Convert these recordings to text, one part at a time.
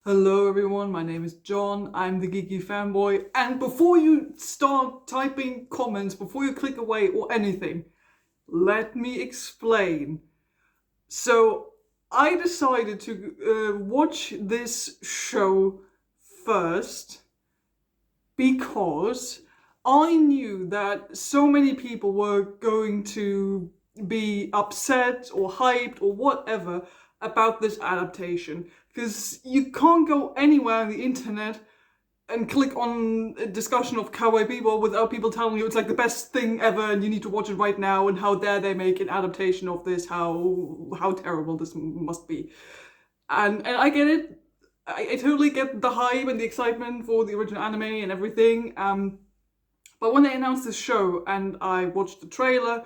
Hello everyone, my name is John, I'm the Geeky Fanboy, and before you start typing comments, before you click away or anything, let me explain. So, I decided to watch this show first because I knew that so many people were going to be upset or hyped or whatever about this adaptation. Because you can't go anywhere on the internet and click on a discussion of Cowboy Bebop without people telling you it's like the best thing ever and you need to watch it right now and how dare they make an adaptation of this, how terrible this must be. And I get it. I totally get the hype and the excitement for the original anime and everything. But when they announced this show and I watched the trailer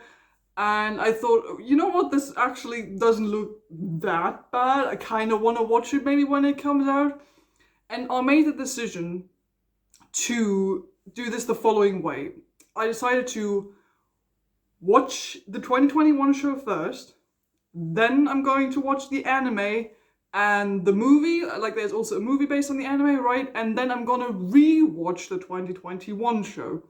and I thought, you know what, this actually doesn't look that bad. I kind of want to watch it maybe when it comes out. And I made the decision to do this the following way. I decided to watch the 2021 show first, then I'm going to watch the anime and the movie, like there's also a movie based on the anime, right? And then I'm gonna re-watch the 2021 show.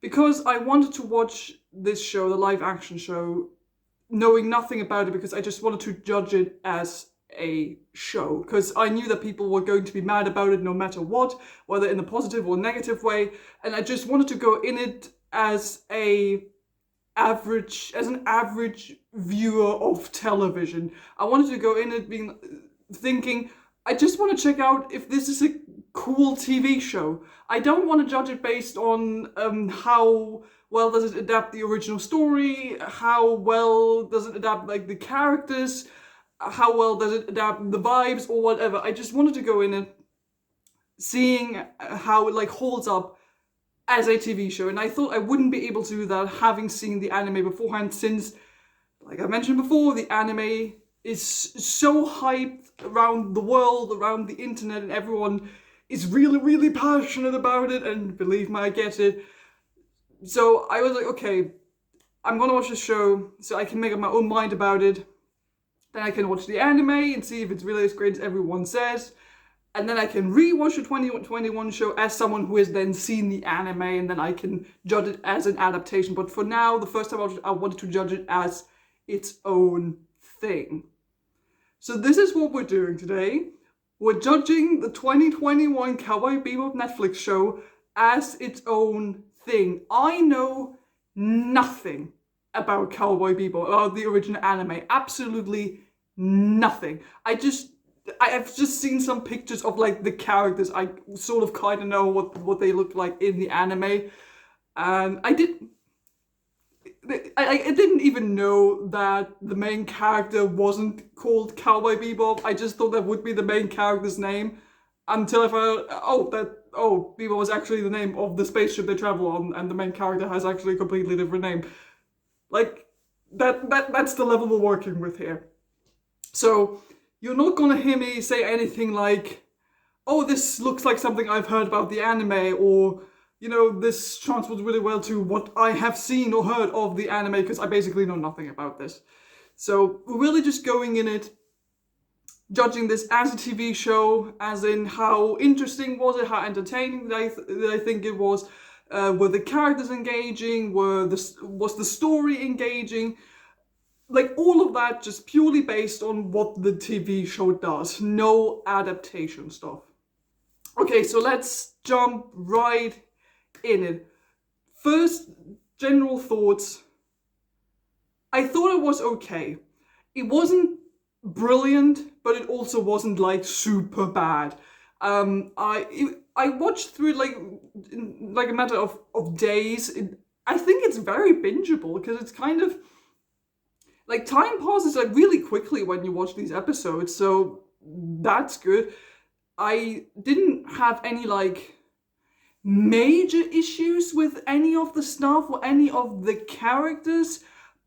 Because I wanted to watch this show, the live action show, knowing nothing about it because I just wanted to judge it as a show. Because I knew that people were going to be mad about it no matter what, whether in a positive or negative way. And I just wanted to go in it as an average viewer of television. I wanted to go in it thinking, I just want to check out if this is a cool TV show. I don't want to judge it based on how well does it adapt the original story, how well does it adapt like the characters, how well does it adapt the vibes or whatever. I just wanted to go in it seeing how it like holds up as a TV show, and I thought I wouldn't be able to do that having seen the anime beforehand, since, like I mentioned before, the anime is so hyped around the world, around the internet, and everyone is really passionate about it, and believe me, I get it. So I was like, okay, I'm gonna watch this show so I can make up my own mind about it. Then I can watch the anime and see if it's really as great as everyone says. And then I can re-watch the 2021 show as someone who has then seen the anime, and then I can judge it as an adaptation. But for now, the first time I wanted to judge it as its own thing. So this is what we're doing today. We're judging the 2021 Cowboy Bebop Netflix show as its own thing. I know nothing about Cowboy Bebop, about the original anime. Absolutely nothing. I have just seen some pictures of like the characters. I sort of kind of know what they look like in the anime. And I didn't even know that the main character wasn't called Cowboy Bebop. I just thought that would be the main character's name until I found out Bebop was actually the name of the spaceship they travel on, and the main character has actually a completely different name. Like, that's the level we're working with here. So, you're not gonna hear me say anything like, oh, this looks like something I've heard about the anime, or, you know, this translates really well to what I have seen or heard of the anime, because I basically know nothing about this. So, we're really just going in it, judging this as a TV show, as in how interesting was it, how entertaining did I think it was, were the characters engaging, was the story engaging, like all of that just purely based on what the TV show does, no adaptation stuff. Okay, so let's jump right in it. First, general thoughts. I thought it was okay. It wasn't brilliant, but it also wasn't like super bad. I watched through it like a matter of days. I think it's very bingeable because it's kind of like time passes like really quickly when you watch these episodes, so that's good. I didn't have any like major issues with any of the stuff or any of the characters,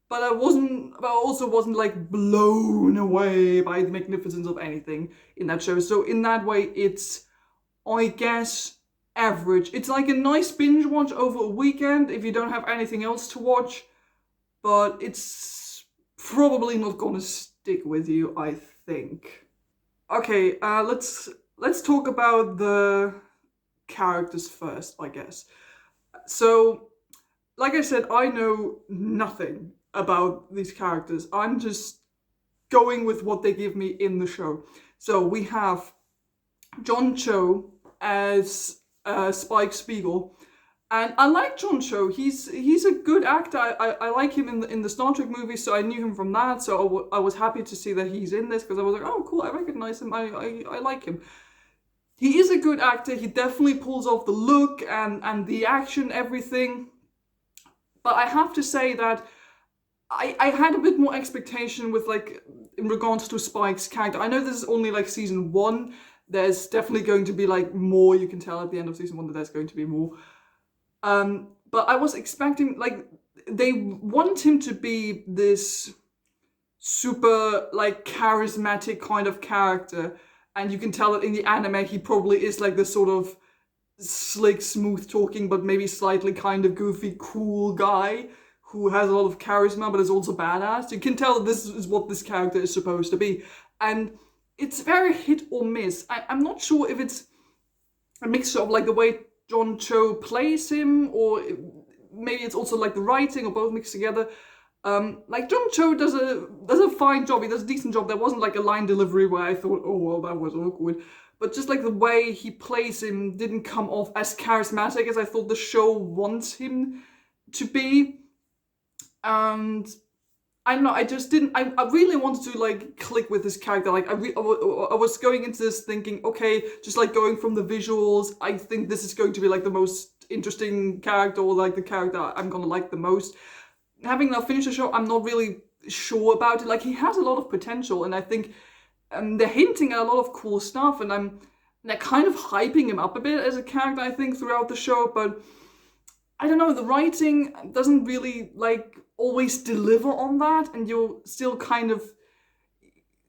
but I also wasn't like blown away by the magnificence of anything in that show. So in that way, it's, I guess, average. It's like a nice binge watch over a weekend if you don't have anything else to watch, but it's probably not gonna stick with you, I think. Okay, let's talk about the characters first, I guess. So, like I said, I know nothing about these characters. I'm just going with what they give me in the show. So we have John Cho as Spike Spiegel, and I like John Cho. He's a good actor. I like him in the Star Trek movies, so I knew him from that. So I was happy to see that he's in this because I was like, oh, cool, I recognize him. I like him. He is a good actor. He definitely pulls off the look and the action, everything. But I have to say that I had a bit more expectation with like in regards to Spike's character. I know this is only like season 1. There's definitely going to be like more. You can tell at the end of season 1 that there's going to be more. But I was expecting like they want him to be this super like charismatic kind of character, and you can tell that in the anime he probably is like this sort of slick, smooth talking, but maybe slightly kind of goofy, cool guy who has a lot of charisma, but is also badass. You can tell that this is what this character is supposed to be, and it's very hit or miss. I'm not sure if it's a mixture of like the way John Cho plays him, or maybe it's also like the writing, or both mixed together. Like John Cho does a fine job. He does a decent job. There wasn't like a line delivery where I thought, oh well, that was awkward. But just like the way he plays him didn't come off as charismatic as I thought the show wants him to be. And I don't know, I just didn't, I really wanted to like click with this character. Like I was going into this thinking, okay, just like going from the visuals, I think this is going to be like the most interesting character, or like the character I'm gonna like the most. Having now finished the show, I'm not really sure about it. Like he has a lot of potential, and I think they're hinting at a lot of cool stuff, and they're kind of hyping him up a bit as a character, I think, throughout the show, but I don't know, the writing doesn't really like always deliver on that, and you're still kind of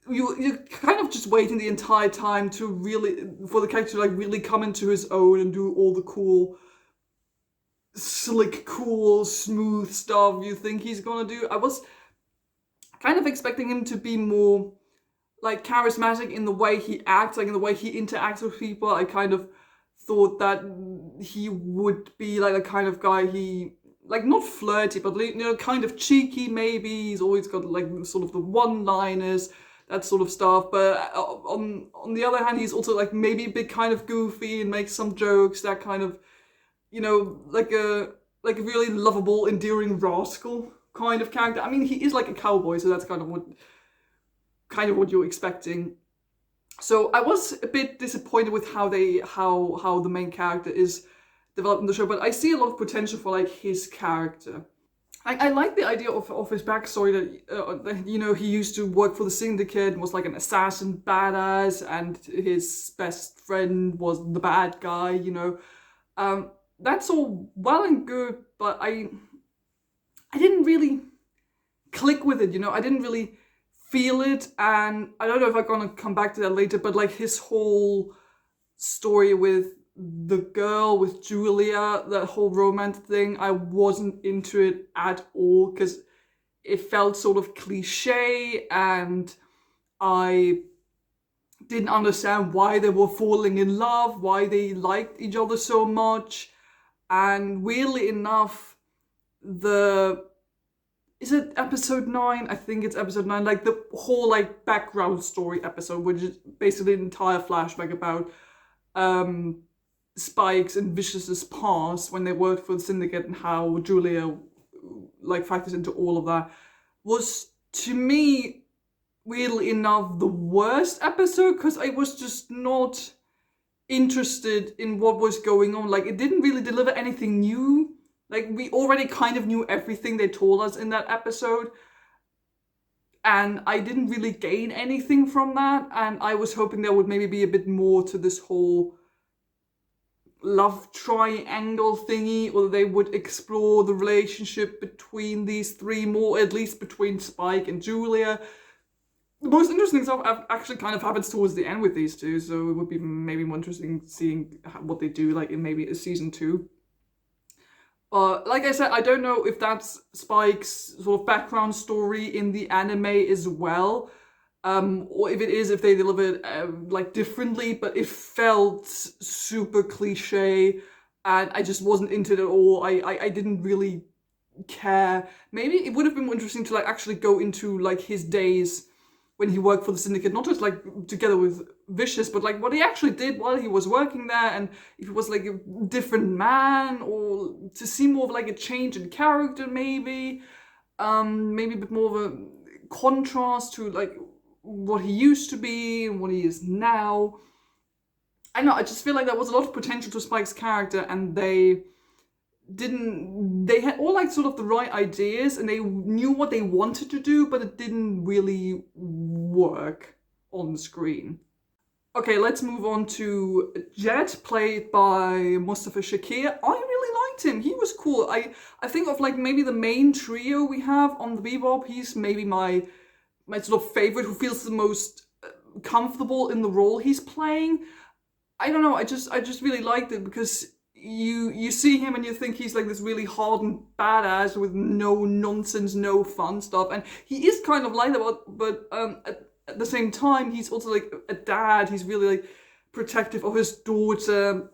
you're kind of just waiting the entire time to really for the character to like really come into his own and do all the cool, slick, cool, smooth stuff you think he's gonna do. I was kind of expecting him to be more like charismatic in the way he acts, like in the way he interacts with people. I kind of thought that he would be like a kind of guy he like not flirty, but you know, kind of cheeky maybe. He's always got like sort of the one-liners, that sort of stuff. But on the other hand, he's also like maybe a bit kind of goofy and makes some jokes. That kind of, you know, like a really lovable, endearing rascal kind of character. I mean, he is like a cowboy, so that's kind of what you're expecting. So I was a bit disappointed with how the main character is developed in the show, but I see a lot of potential for like his character. I like the idea of his backstory that you know, he used to work for the Syndicate and was like an assassin badass, and his best friend was the bad guy. You know, that's all well and good, but I didn't really click with it. You know, I didn't really feel it, and I don't know if I'm gonna come back to that later, but like his whole story with the girl, with Julia, that whole romance thing, I wasn't into it at all because it felt sort of cliche, and I didn't understand why they were falling in love, why they liked each other so much. And weirdly enough, is it episode 9? I think it's episode 9. Like the whole like background story episode, which is basically an entire flashback about Spike's and Vicious's past when they worked for the Syndicate, and how Julia like factors into all of that, was to me weirdly enough the worst episode, because I was just not interested in what was going on. Like it didn't really deliver anything new. Like we already kind of knew everything they told us in that episode, and I didn't really gain anything from that, and I was hoping there would maybe be a bit more to this whole love triangle thingy, or they would explore the relationship between these three more, at least between Spike and Julia. The most interesting stuff actually kind of happens towards the end with these two, so it would be maybe more interesting seeing what they do like in maybe a season 2. But like I said, I don't know if that's Spike's sort of background story in the anime as well. or if they deliver it like differently, but it felt super cliche, and I just wasn't into it at all. I didn't really care. Maybe it would have been more interesting to like actually go into like his days when he worked for the Syndicate, not just like together with Vicious, but like what he actually did while he was working there, and if he was like a different man, or to see more of like a change in character, maybe a bit more of a contrast to like what he used to be and what he is now. I don't know, I just feel like there was a lot of potential to Spike's character, and they had all like sort of the right ideas, and they knew what they wanted to do, but it didn't really work on screen. Okay, let's move on to Jet, played by Mustafa Shakir. I really liked him. He was cool. I think of like maybe the main trio we have on the Bebop, he's maybe my sort of favorite, who feels the most comfortable in the role he's playing. I don't know, I just really liked it because you see him and you think he's like this really hardened badass with no nonsense, no fun stuff, and he is kind of like that, but at the same time he's also like a dad. He's really like protective of his daughter,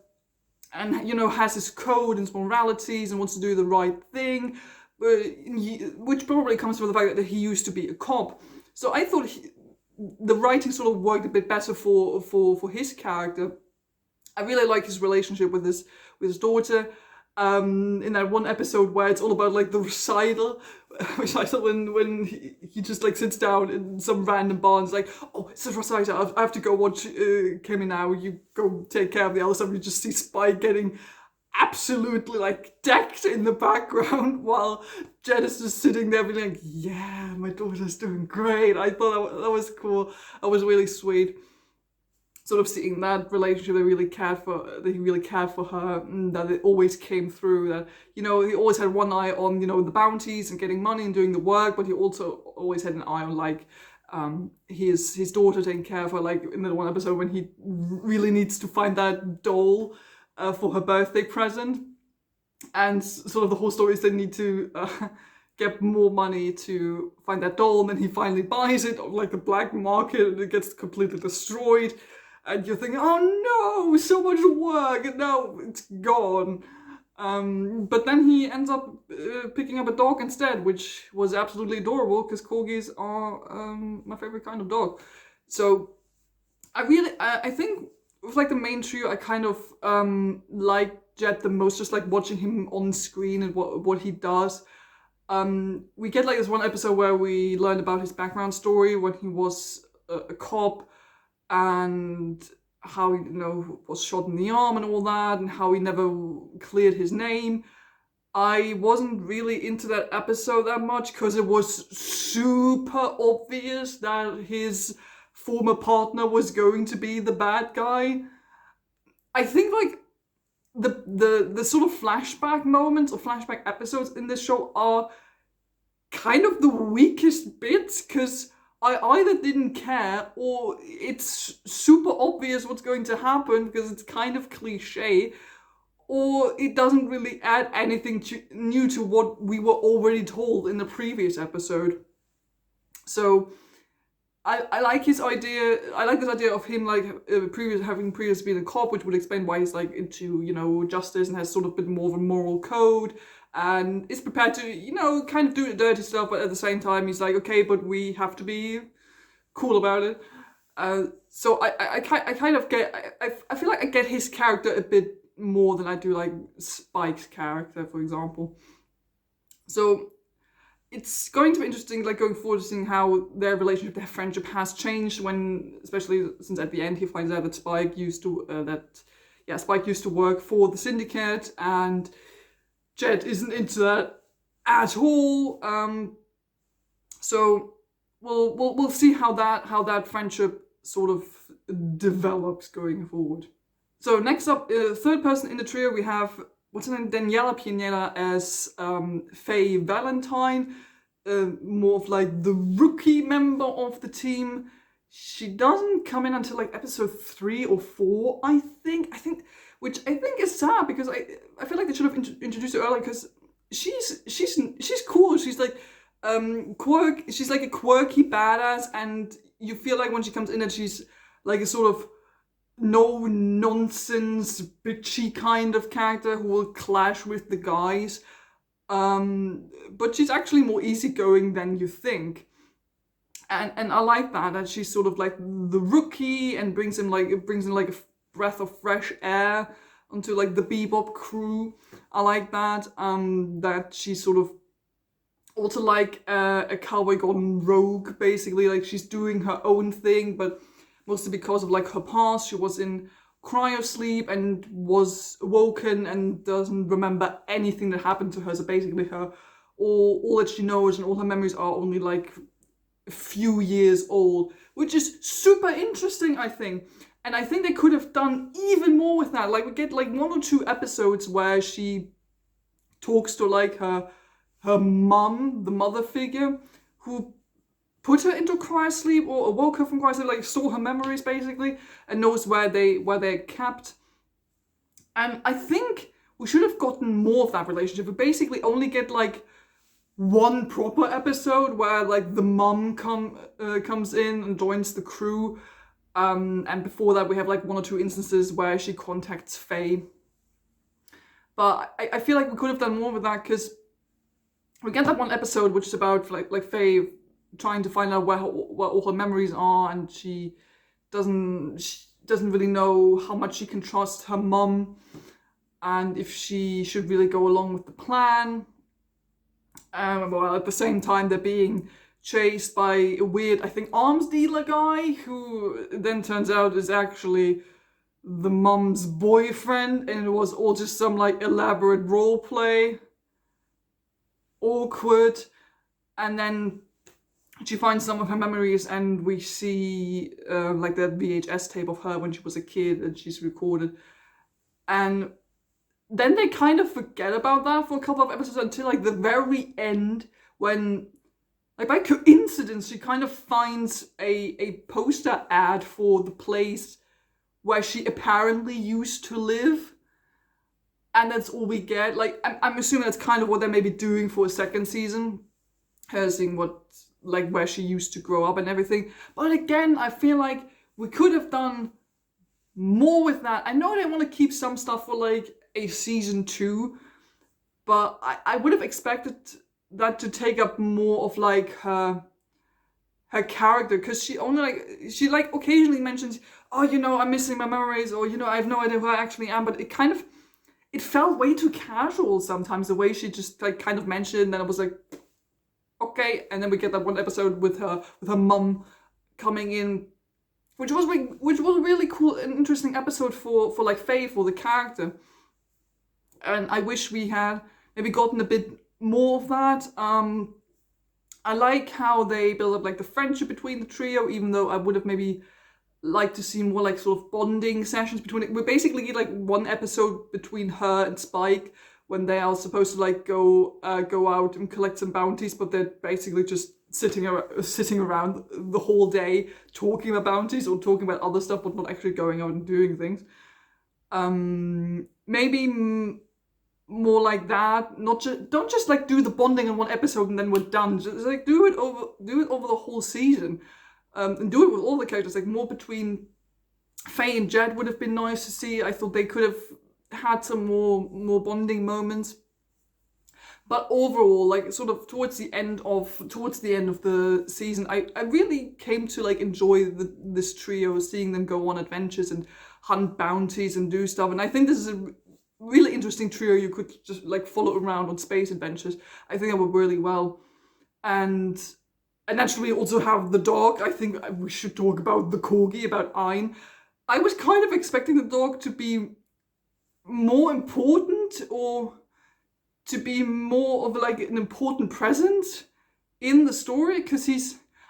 and you know, has his code and his moralities and wants to do the right thing, which probably comes from the fact that he used to be a cop. So I thought the writing sort of worked a bit better for his character. I really like his relationship with his daughter. In that one episode where it's all about like the recital when he just like sits down in some random bar and is like, oh, it's a recital, I have to go watch Kimmy now, you go take care of the other stuff. You just see Spike getting absolutely like decked in the background while Jen is just sitting there being like, yeah, my daughter's doing great. I thought that was cool. That was really sweet. Sort of seeing that relationship, that he really cared for her, and that it always came through, that, you know, he always had one eye on, you know, the bounties and getting money and doing the work, but he also always had an eye on like his daughter, taking care of her, like in the one episode when he really needs to find that doll for her birthday present, and sort of the whole story is they need to get more money to find that doll, and then he finally buys it on like the black market, and it gets completely destroyed. And you're thinking, oh no, so much work, and now it's gone. But then he ends up picking up a dog instead, which was absolutely adorable, because corgis are my favorite kind of dog. So I think with like the main trio, I kind of like Jet the most, just like watching him on screen and what he does. We get like this one episode where we learn about his background story when he was a cop, and how he, you know, was shot in the arm and all that, and how he never cleared his name. I wasn't really into that episode that much because it was super obvious that his former partner was going to be the bad guy. I think like the sort of flashback moments or flashback episodes in this show are kind of the weakest bits, because I either didn't care, or it's super obvious what's going to happen because it's kind of cliche, or it doesn't really add anything new to what we were already told in the previous episode. So I like his idea. I like this idea of him like having previously been a cop, which would explain why he's like into, you know, justice and has sort of a bit more of a moral code, and is prepared to, you know, kind of do the dirty stuff, but at the same time he's like, okay, but we have to be cool about it. So I kind of get, I feel like I get his character a bit more than I do like Spike's character, for example. So it's going to be interesting, like going forward, seeing how their relationship, their friendship has changed, when, especially since at the end he finds out that Spike used to work for the Syndicate, and Jet isn't into that at all. So we'll see how that friendship sort of develops going forward. So next up, third person in the trio, we have, what's her name, Daniela Pianella as Faye Valentine, more of like the rookie member of the team. She doesn't come in until like episode 3 or 4, I think, which I think is sad, because I feel like they should have introduced her earlier, because she's cool. She's like she's like a quirky badass, and you feel like when she comes in that she's like a sort of no nonsense bitchy kind of character who will clash with the guys. But she's actually more easygoing than you think. And I like that she's sort of like the rookie and brings in like a breath of fresh air onto like the Bebop crew. I like that. That she's sort of also like a cowboy gone rogue, basically. Like she's doing her own thing, but mostly because of like her past. She was in cryo sleep and was awoken and doesn't remember anything that happened to her. So basically her all that she knows and all her memories are only like a few years old, which is super interesting, I think. And I think they could have done even more with that. Like we get like 1 or 2 episodes where she talks to like her mom, the mother figure, who put her into cryosleep or awoke her from cryosleep, like store her memories basically, and knows where they're kept. And I think we should have gotten more of that relationship. We basically only get like 1 proper episode where like the mom comes in and joins the crew. And before that we have like 1 or 2 instances where she contacts Faye. But I feel like we could have done more with that, because we get that 1 episode which is about like Faye trying to find out where all her memories are, and she doesn't really know how much she can trust her mum and if she should really go along with the plan. Well, at the same time they're being chased by a weird, I think, arms dealer guy who then turns out is actually the mum's boyfriend, and it was all just some like elaborate role play. Awkward. And then she finds some of her memories, and we see like that VHS tape of her when she was a kid and she's recorded. And then they kind of forget about that for a couple of episodes until like the very end, when like by coincidence she kind of finds a poster ad for the place where she apparently used to live. And that's all we get. Like I'm assuming that's kind of what they're maybe doing for a 2nd season, seeing what like where she used to grow up and everything. But again, I feel like we could have done more with that. I know they want to keep some stuff for like a season 2, but I would have expected that to take up more of like her character, because she occasionally mentions, oh, I'm missing my memories, or I have no idea who I actually am. But it felt way too casual sometimes, the way she just like kind of mentioned, and then it was like, okay. And then we get that 1 episode with her mum coming in, which was a really cool and interesting episode for like Faye, for the character. And I wish we had maybe gotten a bit more of that. I like how they build up like the friendship between the trio, even though I would have maybe liked to see more like sort of bonding sessions between it. We basically get like 1 episode between her and Spike when they are supposed to like go out and collect some bounties, but they're basically just sitting around the whole day talking about bounties or talking about other stuff, but not actually going out and doing things. Maybe more like that. Don't just like do the bonding in 1 episode and then we're done. Just like do it over the whole season, and do it with all the characters. Like more between Faye and Jed would have been nice to see. I thought they could have had some more bonding moments. But overall, like sort of towards the end of the season, I really came to like enjoy this trio, seeing them go on adventures and hunt bounties and do stuff. And I think this is a really interesting trio you could just like follow around on space adventures. I think that would really well. And naturally we also have the dog. I think we should talk about the corgi, about Ein. I was kind of expecting the dog to be more important, or to be more of like an important presence in the story, because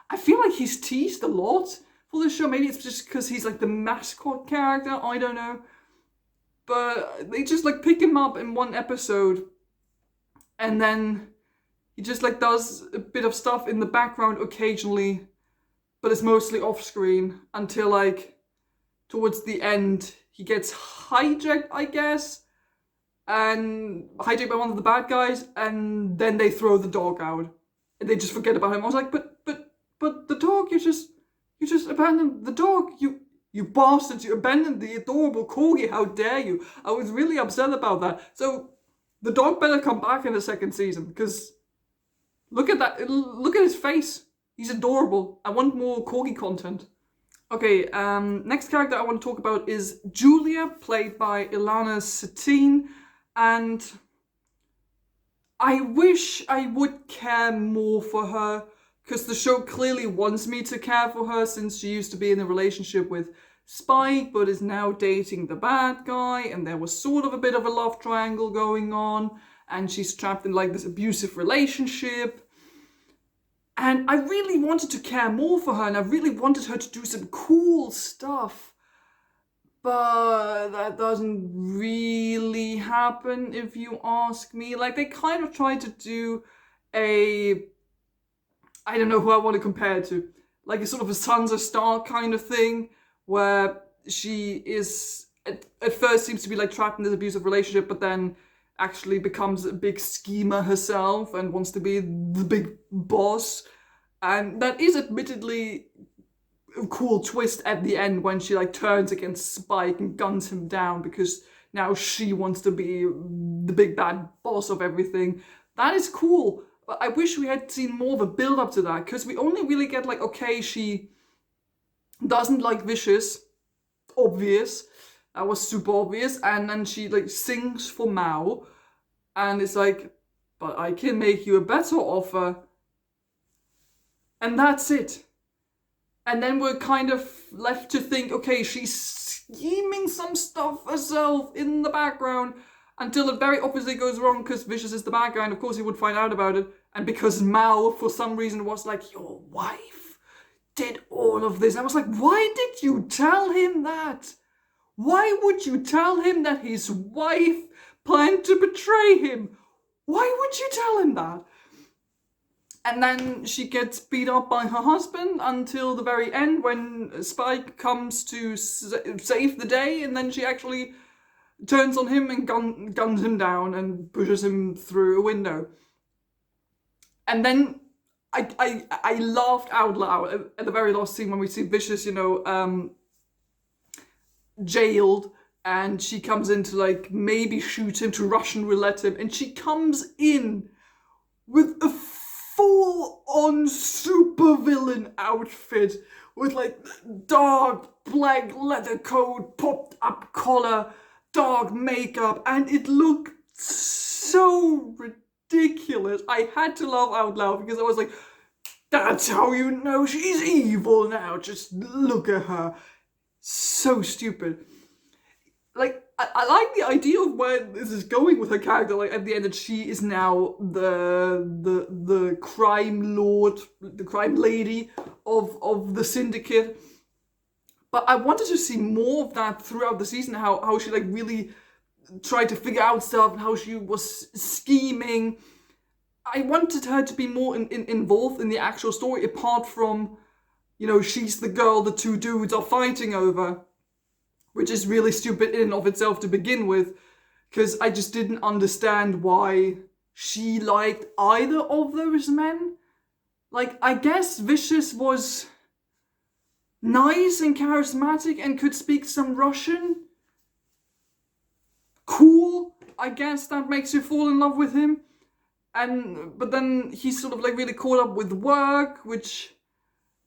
I feel like he's teased a lot for the show. Maybe it's just because he's like the mascot character, I don't know. But they just like pick him up in 1 episode, and then he just like does a bit of stuff in the background occasionally, but it's mostly off screen until like towards the end he gets hijacked, I guess, and hijacked by 1 of the bad guys, and then they throw the dog out and they just forget about him. I was like, but the dog, you You just abandoned the dog. You bastards, you abandoned the adorable corgi. How dare you? I was really upset about that. So the dog better come back in the second season, because look at that. Look at his face. He's adorable. I want more corgi content. Okay, next character I want to talk about is Julia, played by Ilana Satine, and I wish I would care more for her, because the show clearly wants me to care for her, since she used to be in a relationship with Spike, but is now dating the bad guy, and there was sort of a bit of a love triangle going on, and she's trapped in like this abusive relationship. And I really wanted to care more for her, and I really wanted her to do some cool stuff. But that doesn't really happen, if you ask me. Like, they kind of tried to do I don't know who I want to compare it to. Like a sort of a Sansa Stark kind of thing, where she is, at first seems to be like trapped in this abusive relationship, but then actually becomes a big schemer herself and wants to be the big boss. And that is admittedly a cool twist at the end, when she like turns against Spike and guns him down, because now she wants to be the big bad boss of everything. That is cool, but I wish we had seen more of a build up to that, because we only really get like, okay, she doesn't like Vicious, obvious. That was super obvious. And then she like sings for Mao, and it's like, but I can make you a better offer. And that's it. And then we're kind of left to think, okay, she's scheming some stuff herself in the background, until it very obviously goes wrong, because Vicious is the bad guy, and of course he would find out about it. And because Mao, for some reason, was like, your wife did all of this. I was like, why did you tell him that? Why would you tell him that his wife planned to betray him? Why would you tell him that? And then she gets beat up by her husband until the very end, when Spike comes to save the day, and then she actually turns on him and guns him down and pushes him through a window. And then I laughed out loud at the very last scene, when we see Vicious, jailed, and she comes in to like maybe shoot him, to Russian roulette him, and she comes in with a full-on supervillain outfit with like dark black leather coat, popped up collar, dark makeup, and it looked so ridiculous. I had to laugh out loud, because I was like, that's how you know she's evil now, just look at her. So stupid. Like, I like the idea of where this is going with her character, like at the end, that she is now the crime lord, the crime lady of the syndicate. But I wanted to see more of that throughout the season, how she like really tried to figure out stuff, and how she was scheming. I wanted her to be more involved in the actual story, apart from, she's the girl the two dudes are fighting over. Which is really stupid in and of itself to begin with, because I just didn't understand why she liked either of those men. Like, I guess Vicious was nice and charismatic and could speak some Russian. Cool. I guess that makes you fall in love with him. But then he's sort of like really caught up with work, which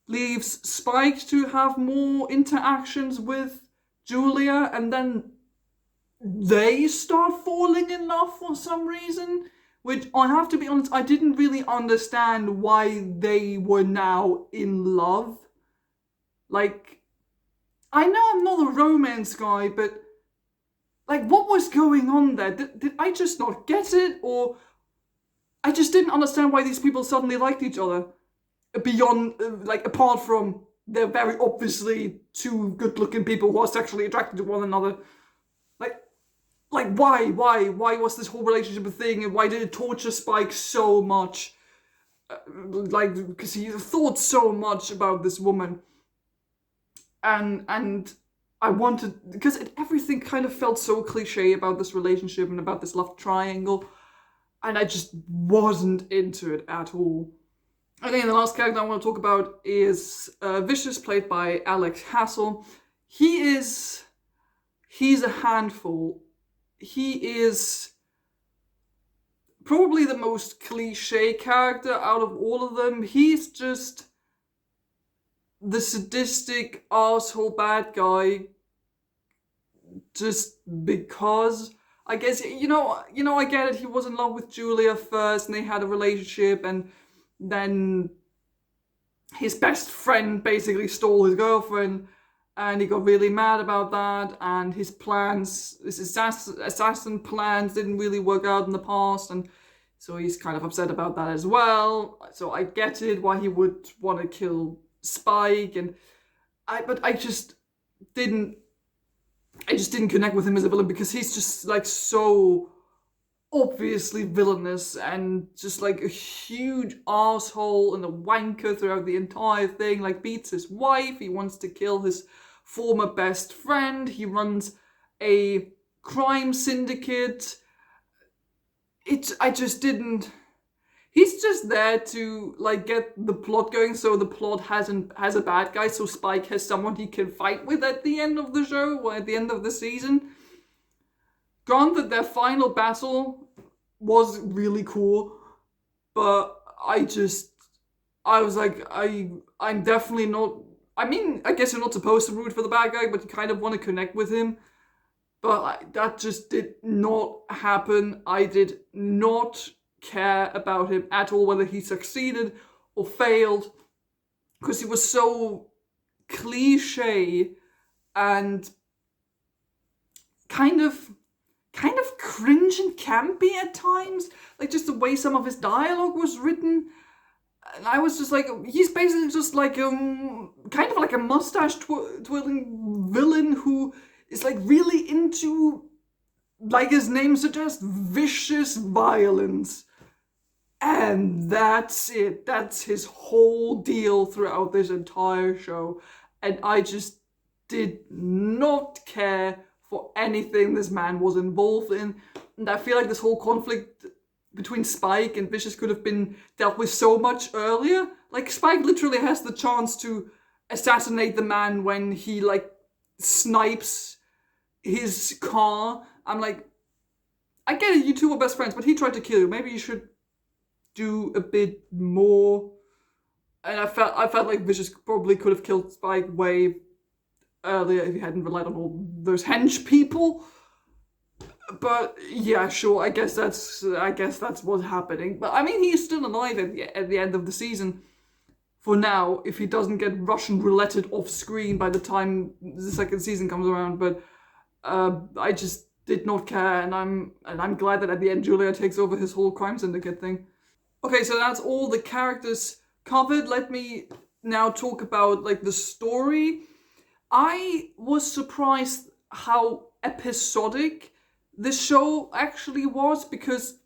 leaves Spike to have more interactions with Julia, and then they start falling in love for some reason, which I have to be honest, I didn't really understand why they were now in love. Like, I know I'm not a romance guy, but like, what was going on there? Did I just not get it? Or I just didn't understand why these people suddenly liked each other, beyond, apart from they're very obviously two good-looking people who are sexually attracted to one another. Like why was this whole relationship a thing, and why did it torture Spike so much? Because he thought so much about this woman, and I wanted, because everything kind of felt so cliche about this relationship and about this love triangle, and I just wasn't into it at all. Okay, the last character I want to talk about is Vicious, played by Alex Hassel. He's a handful. He is probably the most cliche character out of all of them. He's just the sadistic asshole bad guy just because. I guess I get it. He was in love with Julia first, and they had a relationship, and then his best friend basically stole his girlfriend, and he got really mad about that. And his assassin plans, didn't really work out in the past, and so he's kind of upset about that as well. So I get it why he would want to kill Spike, but I just didn't connect with him as a villain because he's just like so obviously villainous and just like a huge asshole and a wanker throughout the entire thing. Like, beats his wife, he wants to kill his former best friend, he runs a crime syndicate. I just didn't. He's just there to like get the plot going, so the plot has a bad guy, so Spike has someone he can fight with at the end of the show or at the end of the season. Granted, their final battle was really cool, but I was like, I'm definitely not. I mean, I guess you're not supposed to root for the bad guy, but you kind of want to connect with him. But that just did not happen. I did not care about him at all, whether he succeeded or failed, because he was so cliche and kind of cringe and campy at times, like just the way some of his dialogue was written. And I was just like, he's basically just like kind of like a mustache twirling villain who is like really into, like his name suggests, vicious violence. And that's it. That's his whole deal throughout this entire show. And I just did not care for anything this man was involved in. And I feel like this whole conflict between Spike and Vicious could have been dealt with so much earlier. Like, Spike literally has the chance to assassinate the man when he like snipes his car. I'm like, I get it, you two were best friends, but he tried to kill you. Maybe you should do a bit more. And I felt like Vicious probably could have killed Spike way earlier if he hadn't relied on all those hench people. But yeah, sure, I guess that's what's happening. But I mean, he's still alive at the end of the season. For now, if he doesn't get Russian rouletted off screen by the time the second season comes around. But I just did not care, and I'm glad that at the end Julia takes over his whole crime syndicate thing. Okay, so that's all the characters covered. Let me now talk about like the story. I was surprised how episodic this show actually was, because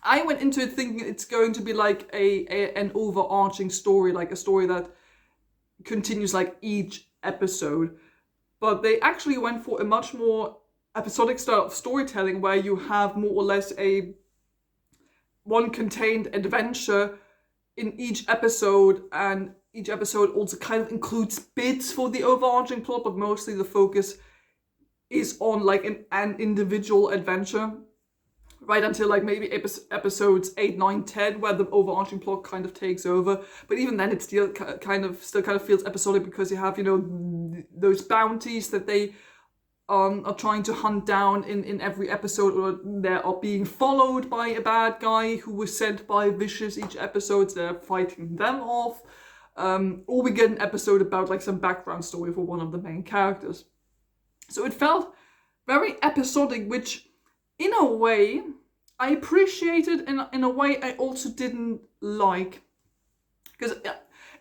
I went into it thinking it's going to be like an overarching story, like a story that continues like each episode. But they actually went for a much more episodic style of storytelling, where you have more or less a one contained adventure in each episode, and each episode also kind of includes bits for the overarching plot, but mostly the focus is on like an individual adventure, right until like maybe episodes 8, 9, 10, where the overarching plot kind of takes over. But even then, it still kind of feels episodic, because you have, those bounties that they are trying to hunt down in every episode, or they are being followed by a bad guy who was sent by Vicious each episode, so they're fighting them off. Or we get an episode about like some background story for one of the main characters. So it felt very episodic, which in a way I appreciated, and in a way I also didn't like. Because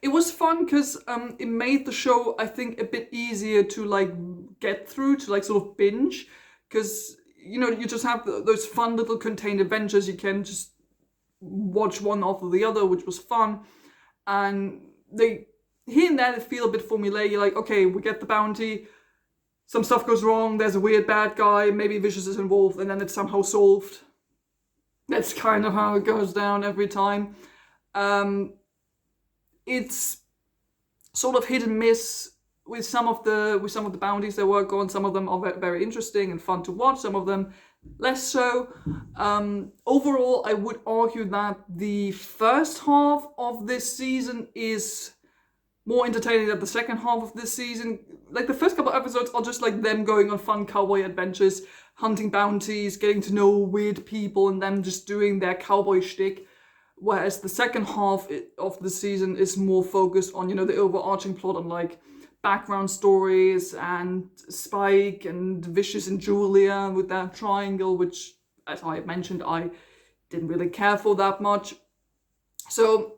it was fun, because it made the show, I think, a bit easier to like get through, to like sort of binge. Because, you just have those fun little contained adventures. You can just watch one after the other, which was fun. And they, here and there, they feel a bit formulaic. You're like, okay, we get the bounty, some stuff goes wrong, there's a weird bad guy, maybe Vicious is involved, and then it's somehow solved. That's kind of how it goes down every time. it's sort of hit and miss with some of the bounties they work on. Some of them are very interesting and fun to watch. Some of them less so. Overall, I would argue that the first half of this season is more entertaining than the second half of this season. Like, the first couple episodes are just like them going on fun cowboy adventures, hunting bounties, getting to know weird people, and them just doing their cowboy shtick. Whereas the second half of the season is more focused on, the overarching plot, on like background stories and Spike and Vicious and Julia with that triangle, which, as I mentioned, I didn't really care for that much. So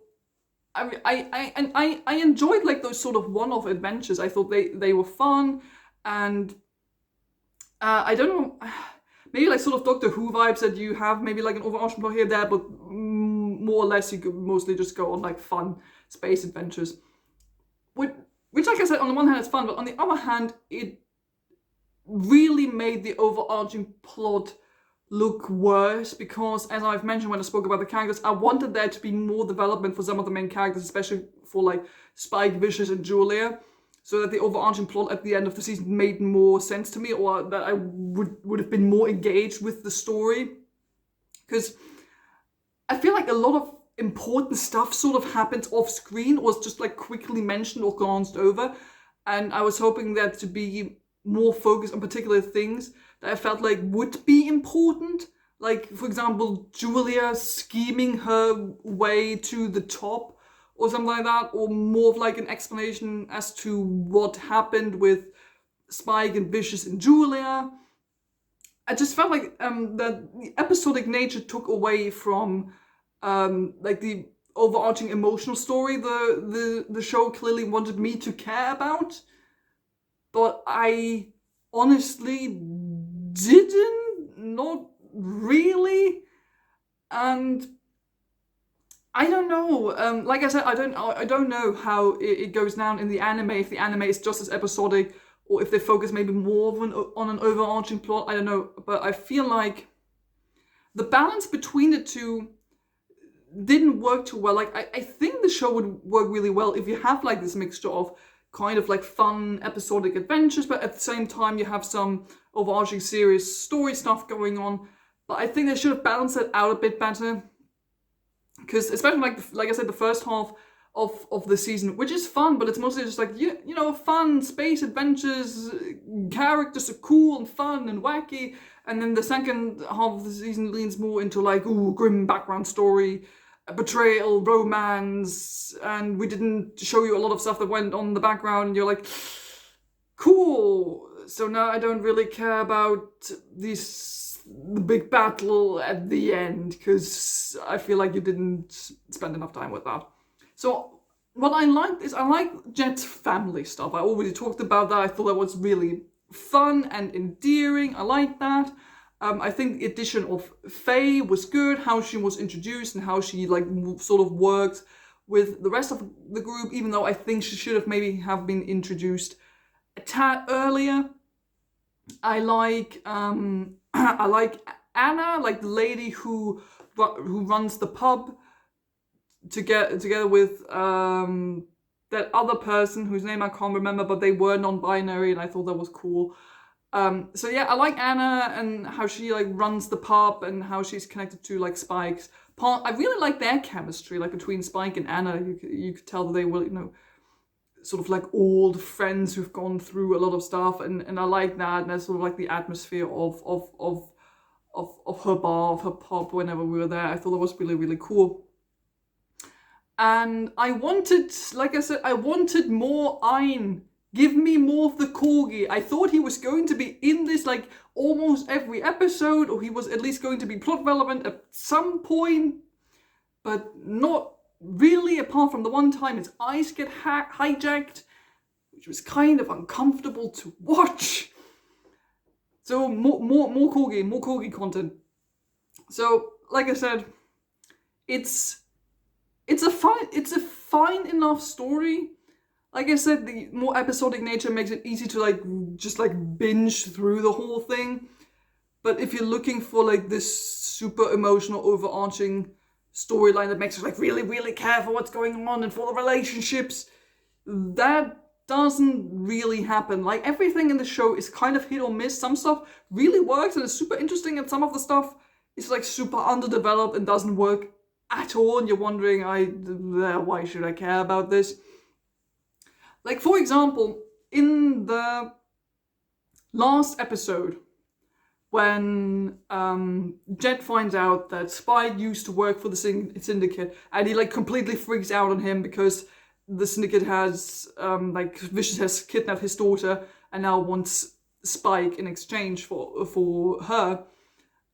I enjoyed like those sort of one-off adventures. I thought they were fun, and I don't know, maybe like sort of Doctor Who vibes that you have, maybe like an overarching plot here there, but more or less you could mostly just go on like fun space adventures. Which, like I said, on the one hand it's fun, but on the other hand, it really made the overarching plot look worse, because, as I've mentioned when I spoke about the characters, I wanted there to be more development for some of the main characters, especially for like Spike, Vicious, and Julia, so that the overarching plot at the end of the season made more sense to me, or that I would have been more engaged with the story. Because I feel like a lot of important stuff sort of happens off screen, or is just like quickly mentioned or glanced over, and I was hoping that to be more focused on particular things that I felt like would be important. Like, for example, Julia scheming her way to the top or something like that, or more of like an explanation as to what happened with Spike and Vicious and Julia. I just felt like that the episodic nature took away from like the overarching emotional story the show clearly wanted me to care about, but I honestly not really. And I don't know, like I said, I don't know how it goes down in the anime, if the anime is just as episodic, or if they focus maybe more on an overarching plot. I don't know, but I feel like the balance between the two didn't work too well. Like, I think the show would work really well if you have like this mixture of kind of like fun episodic adventures, but at the same time you have some overarching serious story stuff going on. But I think they should have balanced it out a bit better, because especially like I said, the first half of the season, which is fun, but it's mostly just like fun space adventures, characters are cool and fun and wacky, and then the second half of the season leans more into like grim background story, betrayal, romance, and we didn't show you a lot of stuff that went on in the background, and you're like, cool, so now I don't really care about the big battle at the end, because I feel like you didn't spend enough time with that. So what I liked is, I like Jet's family stuff. I already talked about that. I thought that was really fun and endearing. I like that. I think the addition of Faye was good, how she was introduced and how she like sort of worked with the rest of the group, even though I think she should have maybe have been introduced a tad earlier. I like I like Anna, like the lady who runs the pub, together with that other person whose name I can't remember, but they were non-binary, and I thought that was cool. So yeah, I like Anna and how she like runs the pub and how she's connected to like Spike's part. I really like their chemistry, like between Spike and Anna. You could tell that they were, sort of like old friends who've gone through a lot of stuff, and I like that. And that's sort of like the atmosphere of her bar, of her pub whenever we were there. I thought that was really, really cool. And I wanted, like I said, I wanted more Ein. Give me more of the corgi. I thought he was going to be in this like almost every episode, or he was at least going to be plot relevant at some point, but not really, apart from the one time his eyes get hijacked, which was kind of uncomfortable to watch. So more corgi content. So like I said, it's a fine enough story. Like I said, the more episodic nature makes it easy to just binge through the whole thing. But if you're looking for like this super emotional overarching storyline that makes us like really, really care for what's going on and for the relationships. That doesn't really happen. Like, everything in the show is kind of hit or miss. Some stuff really works and is super interesting, and some of the stuff is like super underdeveloped and doesn't work at all, and you're wondering, why should I care about this? Like, for example, in the last episode, when Jet finds out that Spike used to work for the Syndicate, and he like completely freaks out on him because the Syndicate has, Vicious has kidnapped his daughter and now wants Spike in exchange for her.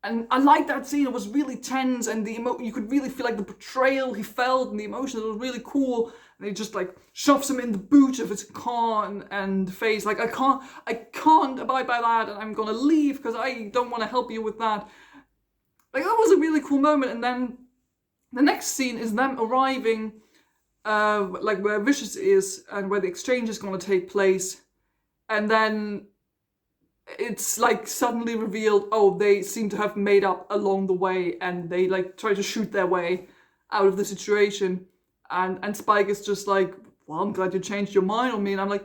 And I like that scene. It was really tense, and you could really feel like the betrayal he felt and the emotion. It was really cool. And he just like shoves him in the boot of his car, and Faye's like, I can't abide by that, and I'm gonna leave because I don't want to help you with that. Like, that was a really cool moment. And then the next scene is them arriving, like where Vicious is and where the exchange is gonna take place, and then it's like suddenly revealed, oh, they seem to have made up along the way, and they like try to shoot their way out of the situation, and Spike is just like, well, I'm glad you changed your mind on me. And I'm like,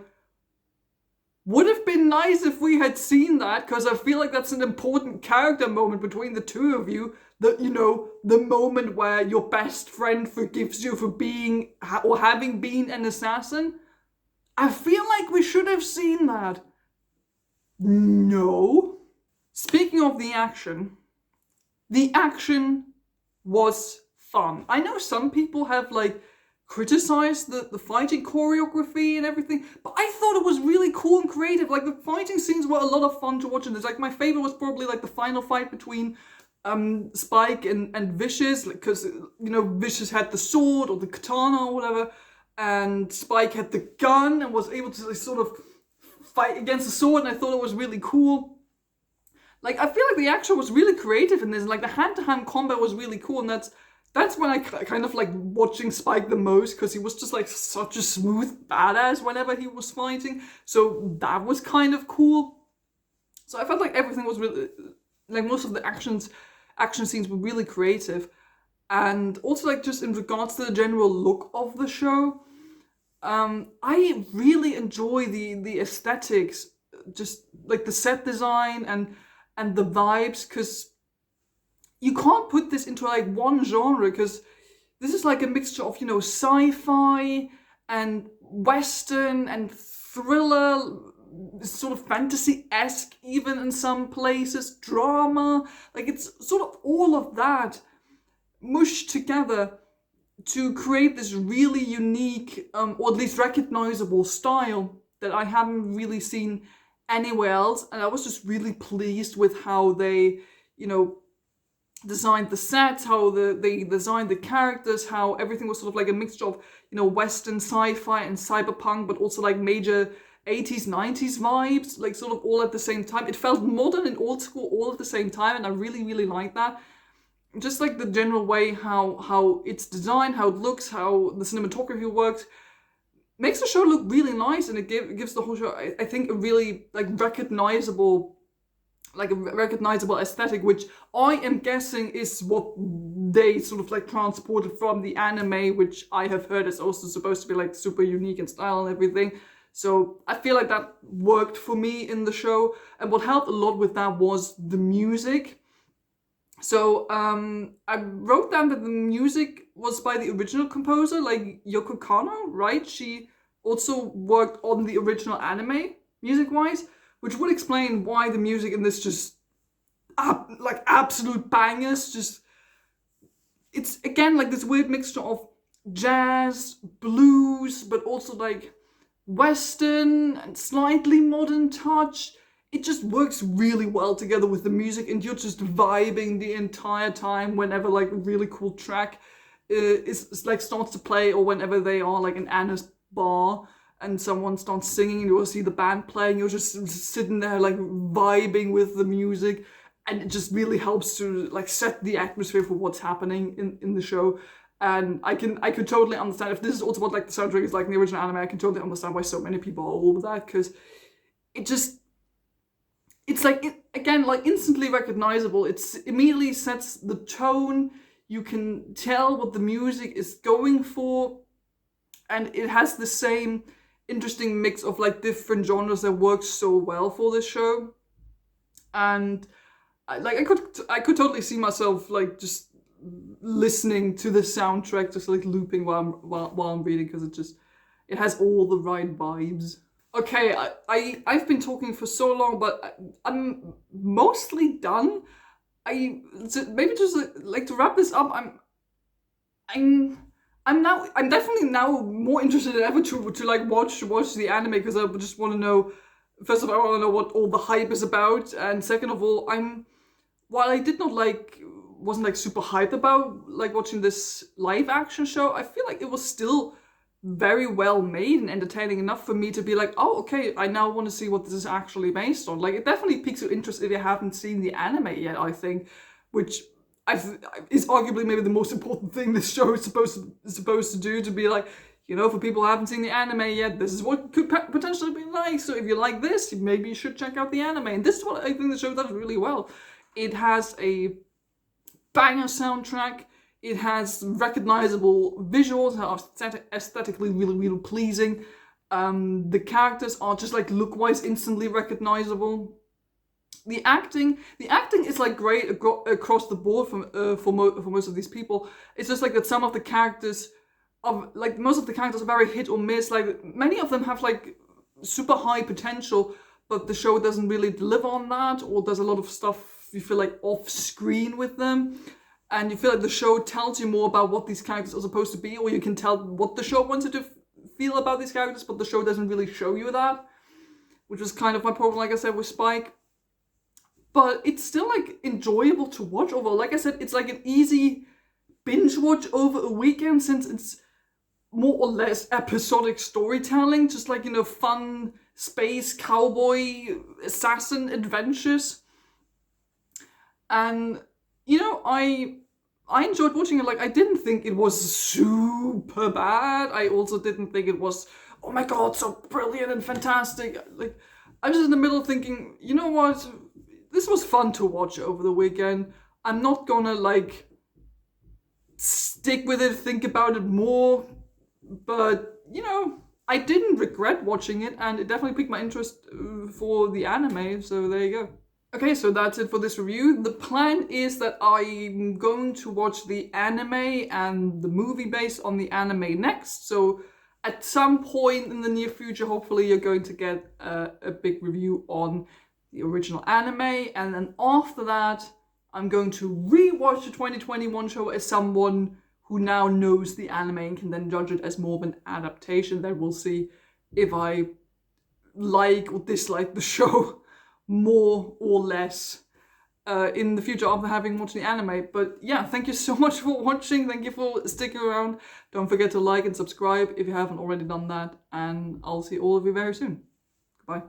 would have been nice if we had seen that, because I feel like that's an important character moment between the two of you, that, you know, the moment where your best friend forgives you for being or having been an assassin. I feel like we should have seen that. No. Speaking of the action was fun. I know some people have like criticized the fighting choreography and everything, but I thought it was really cool and creative. Like, the fighting scenes were a lot of fun to watch, and it's like my favorite was probably like the final fight between Spike and Vicious, because, you know, Vicious had the sword or the katana or whatever, and Spike had the gun and was able to sort of fight against the sword, and I thought it was really cool. Like, I feel like the action was really creative in this, and like the hand-to-hand combat was really cool, and that's when I kind of like watching Spike the most, because he was just like such a smooth badass whenever he was fighting, so that was kind of cool. So I felt like everything was really, like, most of the action scenes were really creative, and also like just in regards to the general look of the show, I really enjoy the aesthetics, just like the set design and the vibes, because you can't put this into like one genre, because this is like a mixture of, you know, sci-fi and western and thriller, sort of fantasy-esque even in some places, drama. Like, it's sort of all of that mushed together to create this really unique, or at least recognizable style that I haven't really seen anywhere else. And I was just really pleased with how they, you know, designed the sets, how they designed the characters, how everything was sort of like a mixture of, you know, Western sci-fi and cyberpunk, but also like major 80s, 90s vibes, like sort of all at the same time. It felt modern and old school all at the same time, and I really, really liked that. Just like the general way how it's designed, how it looks, how the cinematography works, makes the show look really nice, and it gives the whole show, I think, a really like recognizable aesthetic, which I am guessing is what they sort of like transported from the anime, which I have heard is also supposed to be like super unique in style and everything. So I feel like that worked for me in the show, and what helped a lot with that was the music. So I wrote down that the music was by the original composer, like Yoko Kanno, right? She also worked on the original anime, music-wise, which would explain why the music in this just, like, absolute bangers. Just, it's, again, like this weird mixture of jazz, blues, but also, like, Western and slightly modern touch. It just works really well together with the music, and you're just vibing the entire time whenever like a really cool track is like starts to play, or whenever they are like in Anna's bar and someone starts singing and you'll see the band playing, you're just sitting there like vibing with the music, and it just really helps to like set the atmosphere for what's happening in the show. And I could totally understand, if this is also what like the soundtrack is like in the original anime, I can totally understand why so many people are all with that, because it's like, again, like instantly recognizable. It immediately sets the tone. You can tell what the music is going for, and it has the same interesting mix of like different genres that works so well for this show. And I could totally see myself like just listening to the soundtrack, just like looping while I'm reading, because it has all the right vibes. Okay, I've been talking for so long, but I'm mostly done. Maybe just like to wrap this up. I'm I'm definitely now more interested than ever to like watch the anime, because I just want to know. First of all, I want to know what all the hype is about, and second of all, while I did not wasn't like super hyped about like watching this live action show, I feel like it was still very well made and entertaining enough for me to be like, oh, okay, I now want to see what this is actually based on. Like, it definitely piques your interest if you haven't seen the anime yet, I think, which is arguably maybe the most important thing this show is supposed to do, to be like, you know, for people who haven't seen the anime yet, this is what could potentially be like. So if you like this, maybe you should check out the anime. And this is what I think the show does really well. It has a banger soundtrack. It has recognizable visuals that are aesthetically really, really pleasing. The characters are just like look-wise instantly recognizable. The acting is like great across the board for most of these people. It's just like that some of the characters most of the characters are very hit or miss. Like, many of them have like super high potential, but the show doesn't really deliver on that, or there's a lot of stuff you feel like off screen with them, and you feel like the show tells you more about what these characters are supposed to be, or you can tell what the show wants you to feel about these characters, but the show doesn't really show you that, which was kind of my problem, like I said, with Spike. But it's still like enjoyable to watch overall. Like I said, it's like an easy binge watch over a weekend, since it's more or less episodic storytelling, just like, you know, fun space cowboy assassin adventures. And, you know, I enjoyed watching it. Like, I didn't think it was super bad. I also didn't think it was, oh my god, so brilliant and fantastic. Like, I was in the middle thinking, you know what, this was fun to watch over the weekend. I'm not gonna like stick with it, think about it more. But, you know, I didn't regret watching it, and it definitely piqued my interest for the anime, so there you go. Okay, so that's it for this review. The plan is that I'm going to watch the anime and the movie based on the anime next, so at some point in the near future, hopefully you're going to get a big review on the original anime, and then after that, I'm going to rewatch the 2021 show as someone who now knows the anime and can then judge it as more of an adaptation. Then we'll see if I like or dislike the show more or less in the future after having watched the anime. But yeah, thank you so much for watching. Thank you for sticking around. Don't forget to like and subscribe if you haven't already done that. And I'll see all of you very soon. Goodbye.